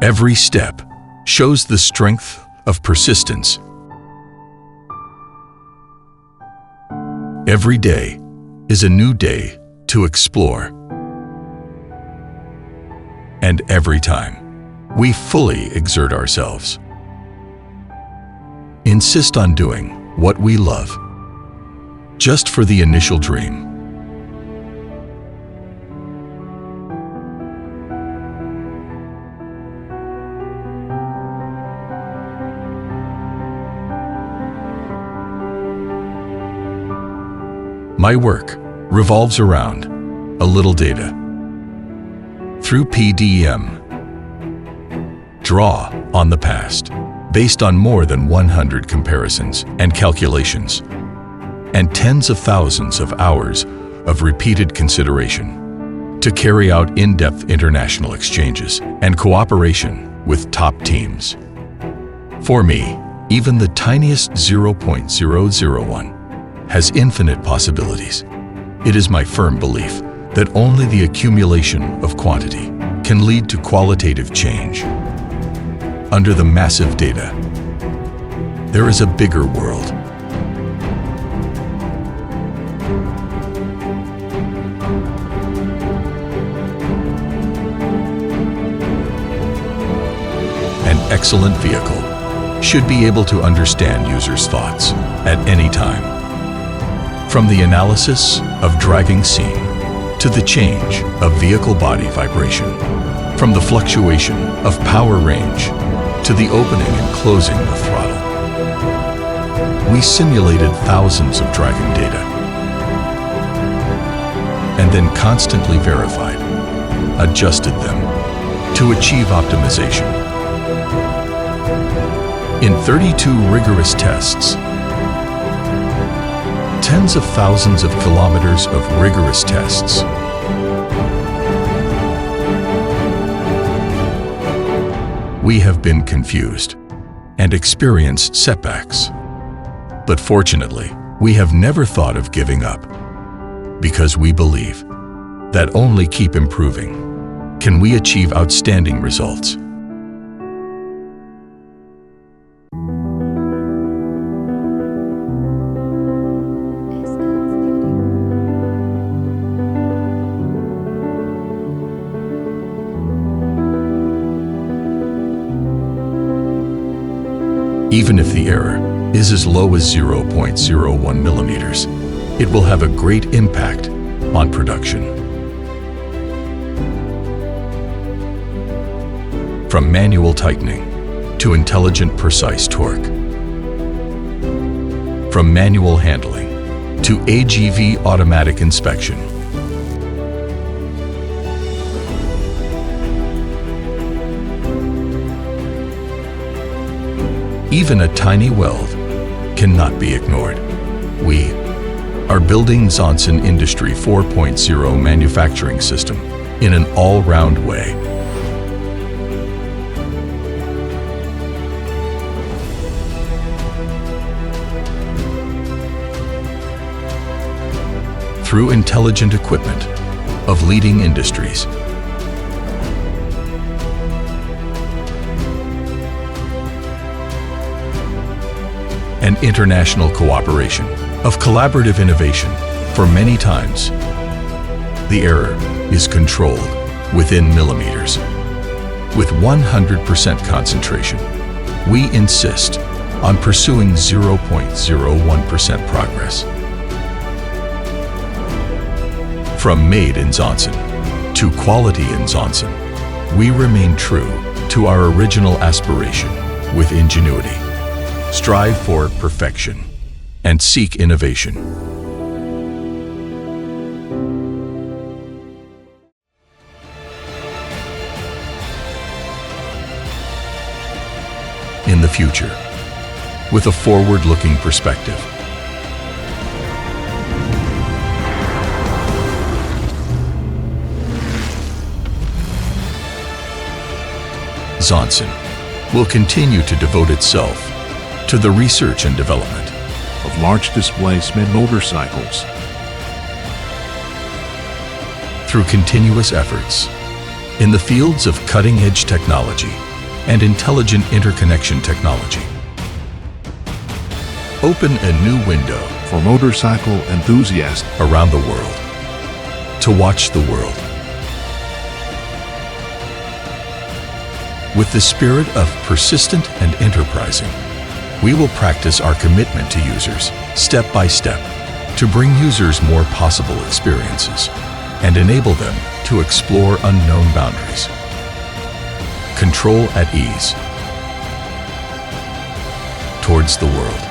Every step shows the strength of persistence. Every day is a new day to explore. And every time, we fully exert ourselves. Insist on doing what we love, just for the initial dream. My work revolves around a little data. Through PDM, draw on the past, based on more than 100 comparisons and calculations, and tens of thousands of hours of repeated consideration to carry out in-depth international exchanges and cooperation with top teams. For me, even the tiniest 0.001 has infinite possibilities. It is my firm belief that only the accumulation of quantity can lead to qualitative change. Under the massive data, there is a bigger world. An excellent vehicle should be able to understand users' thoughts at any time. From the analysis of dragging scene to the change of vehicle body vibration, from the fluctuation of power range to the opening and closing of throttle. We simulated thousands of driving data and then constantly verified, adjusted them to achieve optimization. In 32 rigorous tests, tens of thousands of kilometers of rigorous tests, we have been confused and experienced setbacks. But fortunately, we have never thought of giving up, because we believe that only keep improving can we achieve outstanding results. Even if the error is as low as 0.01 millimeters, it will have a great impact on production. From manual tightening to intelligent, precise torque. From manual handling to AGV automatic inspection. Even a tiny weld cannot be ignored. We are building Zonsen Industry 4.0 manufacturing system in an all-round way. Through intelligent equipment of leading industries. And international cooperation of collaborative innovation. For many times, the error is controlled within millimeters. With 100% concentration, we insist on pursuing 0.01% progress. From made in Zonsen to quality in Zonsen, we remain true to our original aspiration with ingenuity. Strive for perfection and seek innovation. In the future, with a forward-looking perspective. Zonsen will continue to devote itself to the research and development of large displacement motorcycles through continuous efforts in the fields of cutting-edge technology and intelligent interconnection technology. Open a new window for motorcycle enthusiasts around the world to watch the world. With the spirit of persistent and enterprising, we will practice our commitment to users step by step to bring users more possible experiences and enable them to explore unknown boundaries. Control at ease towards the world.